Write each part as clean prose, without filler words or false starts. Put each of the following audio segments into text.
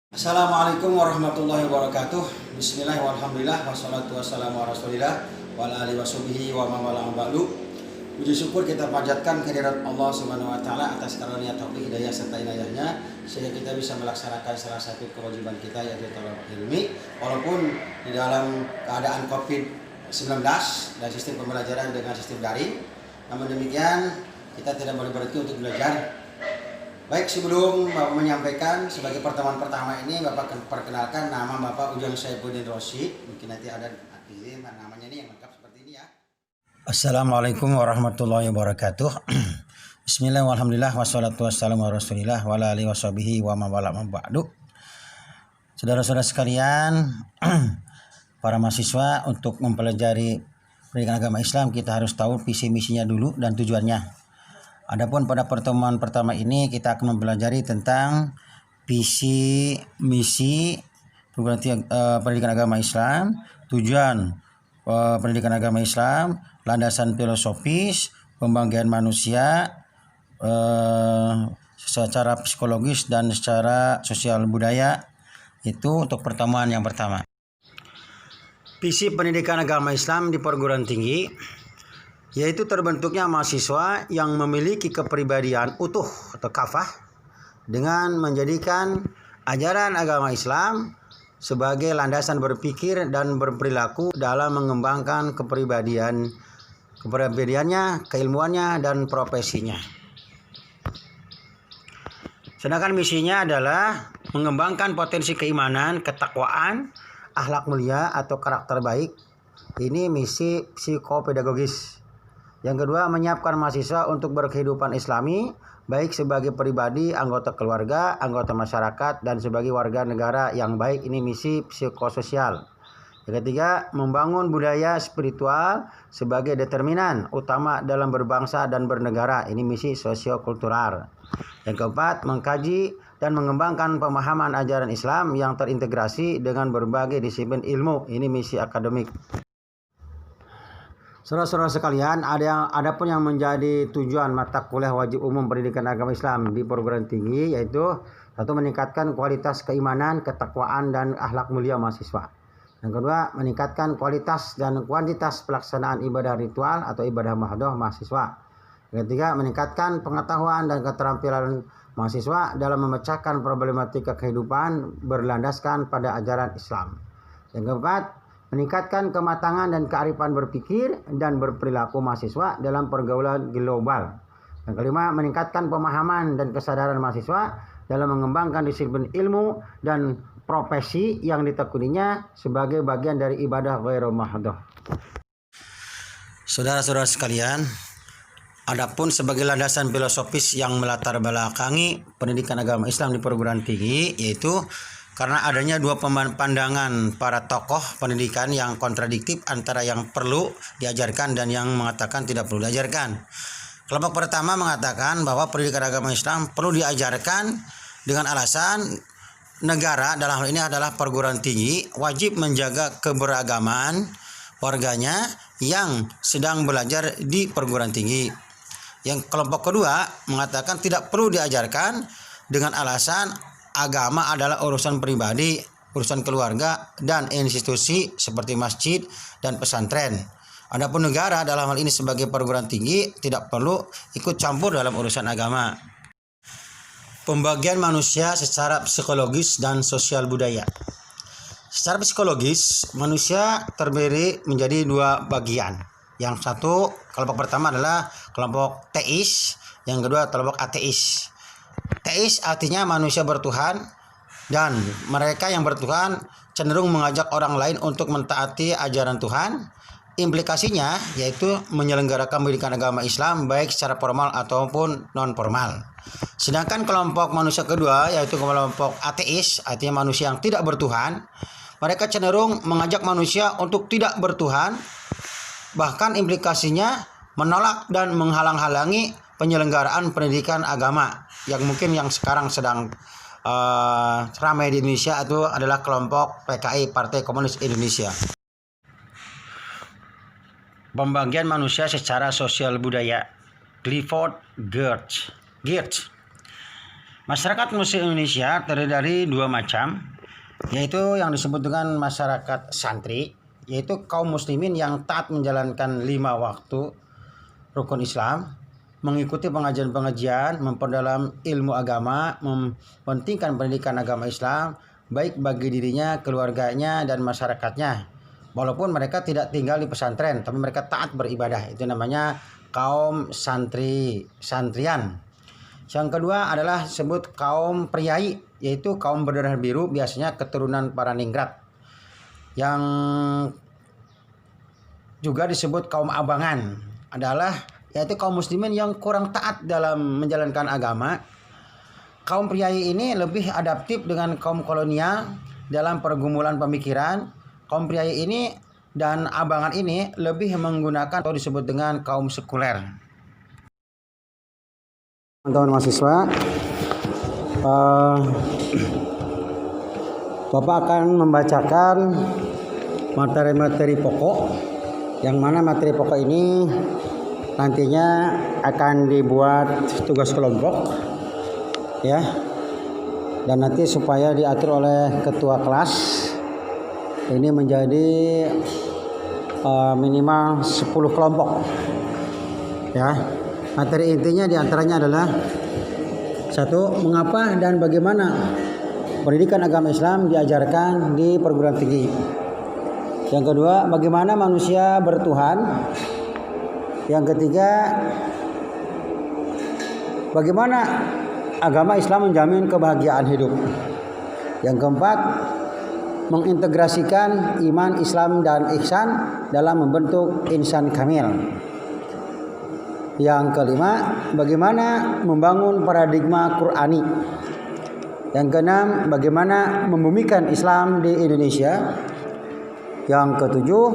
Assalamualaikum warahmatullahi wabarakatuh. Bismillahirrahmanirrahim. Walhamdulillah wassalatu wassalamu ala Rasulillah wa ala alihi washabihi wa man wala ba'du. Puji syukur kita panjatkan kehadirat Allah Subhanahu wa taala atas karunia taufik hidayah serta inayahnya sehingga kita bisa melaksanakan salah satu kewajiban kita yaitu talabul ilmi walaupun di dalam keadaan Covid-19 dan sistem pembelajaran dengan sistem daring. Namun demikian kita tidak boleh berhenti untuk belajar. Baik, sebelum Bapak menyampaikan sebagai pertemuan pertama ini, Bapak perkenalkan nama Bapak Ujang Saifuddin Rosyid. Mungkin nanti ada izin namanya ini yang lengkap seperti ini ya. Assalamualaikum warahmatullahi wabarakatuh. Bismillahirrahmanirrahim. Alhamdulillah wassalatu wassalamu ala Rasulillah wa ala alihi washabihi wa man wala ba'du. Saudara-saudara sekalian, para mahasiswa, untuk mempelajari pendidikan agama Islam kita harus tahu visi misinya dulu dan tujuannya. Adapun pada pertemuan pertama ini kita akan mempelajari tentang visi misi pendidikan agama Islam, tujuan pendidikan agama Islam, landasan filosofis, pembagian manusia secara psikologis dan secara sosial budaya. Itu untuk pertemuan yang pertama. Visi pendidikan agama Islam di perguruan tinggi yaitu terbentuknya mahasiswa yang memiliki kepribadian utuh atau kafah dengan menjadikan ajaran agama Islam sebagai landasan berpikir dan berperilaku dalam mengembangkan kepribadiannya, keilmuannya, dan profesinya. Sedangkan misinya adalah mengembangkan potensi keimanan, ketakwaan, akhlak mulia atau karakter baik. Ini misi psikopedagogis. Yang kedua, menyiapkan mahasiswa untuk berkehidupan Islami, baik sebagai pribadi, anggota keluarga, anggota masyarakat, dan sebagai warga negara yang baik. Ini misi psikososial. Yang ketiga, membangun budaya spiritual sebagai determinan utama dalam berbangsa dan bernegara. Ini misi sosiokultural. Yang keempat, mengkaji dan mengembangkan pemahaman ajaran Islam yang terintegrasi dengan berbagai disiplin ilmu. Ini misi akademik. Saudara-saudara sekalian, ada pun yang menjadi tujuan mata kuliah wajib umum pendidikan agama Islam di perguruan tinggi, yaitu satu, meningkatkan kualitas keimanan, ketakwaan, dan akhlak mulia mahasiswa. Yang kedua, meningkatkan kualitas dan kuantitas pelaksanaan ibadah ritual atau ibadah mahdoh mahasiswa. Yang ketiga, meningkatkan pengetahuan dan keterampilan mahasiswa dalam memecahkan problematika kehidupan berlandaskan pada ajaran Islam. Yang keempat, meningkatkan kematangan dan kearifan berpikir dan berperilaku mahasiswa dalam pergaulan global. Yang kelima, meningkatkan pemahaman dan kesadaran mahasiswa dalam mengembangkan disiplin ilmu dan profesi yang ditekuninya sebagai bagian dari ibadah ghairu mahdoh. Saudara-saudara sekalian, adapun sebagai landasan filosofis yang melatar belakangi pendidikan agama Islam di perguruan tinggi, yaitu karena adanya dua pandangan para tokoh pendidikan yang kontradiktif antara yang perlu diajarkan dan yang mengatakan tidak perlu diajarkan. Kelompok pertama mengatakan bahwa pendidikan agama Islam perlu diajarkan dengan alasan negara, dalam hal ini adalah perguruan tinggi, wajib menjaga keberagaman warganya yang sedang belajar di perguruan tinggi. Yang kelompok kedua mengatakan tidak perlu diajarkan dengan alasan agama adalah urusan pribadi, urusan keluarga, dan institusi seperti masjid dan pesantren. Adapun negara dalam hal ini sebagai perguruan tinggi tidak perlu ikut campur dalam urusan agama. Pembagian manusia secara psikologis dan sosial budaya. Secara psikologis, manusia terdiri menjadi dua bagian. Yang satu, kelompok pertama adalah kelompok teis, yang kedua kelompok ateis. Teis artinya manusia bertuhan, dan mereka yang bertuhan cenderung mengajak orang lain untuk mentaati ajaran Tuhan. Implikasinya yaitu menyelenggarakan pendidikan agama Islam baik secara formal ataupun non formal. Sedangkan kelompok manusia kedua yaitu kelompok ateis, artinya manusia yang tidak bertuhan, mereka cenderung mengajak manusia untuk tidak bertuhan, bahkan implikasinya menolak dan menghalang-halangi penyelenggaraan pendidikan agama yang mungkin yang sekarang sedang ramai di Indonesia itu adalah kelompok PKI, Partai Komunis Indonesia. Pembagian manusia secara sosial budaya. Clifford Geertz. Masyarakat Muslim Indonesia terdiri dari dua macam, yaitu yang disebut dengan masyarakat santri, yaitu kaum muslimin yang taat menjalankan 5 waktu rukun Islam, mengikuti pengajian-pengajian, memperdalam ilmu agama, mementingkan pendidikan agama Islam, baik bagi dirinya, keluarganya, dan masyarakatnya. Walaupun mereka tidak tinggal di pesantren, tapi mereka taat beribadah. Itu namanya kaum santrian. Yang kedua adalah sebut kaum priai, yaitu kaum berdarah biru, biasanya keturunan para ningrat. Yang juga disebut kaum abangan adalah yaitu kaum muslimin yang kurang taat dalam menjalankan agama. Kaum priai ini lebih adaptif dengan kaum kolonial dalam pergumulan pemikiran. Kaum priai ini dan abangan ini lebih menggunakan atau disebut dengan kaum sekuler. Teman-teman mahasiswa, Bapak akan membacakan materi-materi pokok, yang mana materi pokok ini nantinya akan dibuat tugas kelompok, ya, dan nanti supaya diatur oleh ketua kelas ini menjadi minimal 10 kelompok, ya. Materi intinya diantaranya adalah 1. Mengapa dan bagaimana pendidikan agama Islam diajarkan di perguruan tinggi. Yang kedua, bagaimana manusia bertuhan. Yang ketiga, bagaimana agama Islam menjamin kebahagiaan hidup. Yang keempat, mengintegrasikan iman, Islam, dan ihsan dalam membentuk insan kamil. Yang kelima, bagaimana membangun paradigma Qur'ani. Yang keenam, bagaimana membumikan Islam di Indonesia. Yang ketujuh,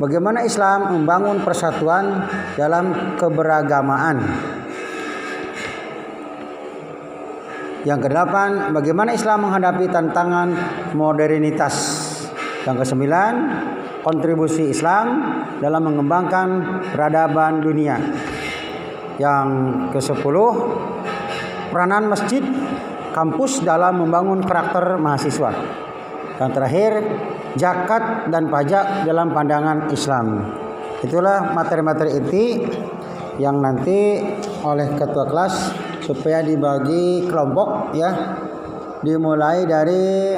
bagaimana Islam membangun persatuan dalam keberagamaan. Yang kedelapan, bagaimana Islam menghadapi tantangan modernitas. Yang kesembilan, kontribusi Islam dalam mengembangkan peradaban dunia. Yang ke-10, peranan masjid kampus dalam membangun karakter mahasiswa. Yang terakhir, zakat dan pajak dalam pandangan Islam. Itulah materi-materi inti yang nanti oleh ketua kelas supaya dibagi kelompok, ya. Dimulai dari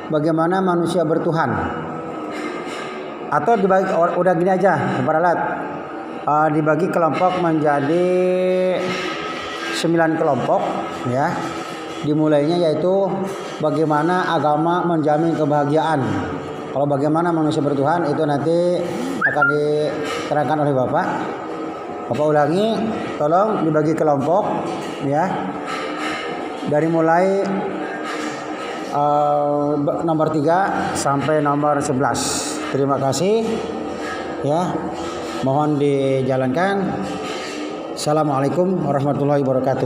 bagaimana manusia bertuhan. Atau dibagi, udah gini aja, Baralat. Dibagi kelompok menjadi 9 kelompok, ya. Dimulainya yaitu bagaimana agama menjamin kebahagiaan. Kalau bagaimana manusia bertuhan itu nanti akan diterangkan oleh Bapak. Bapak ulangi, tolong dibagi kelompok, ya. Dari mulai nomor 3 sampai nomor 11. Terima kasih, ya. Mohon dijalankan. Assalamualaikum warahmatullahi wabarakatuh.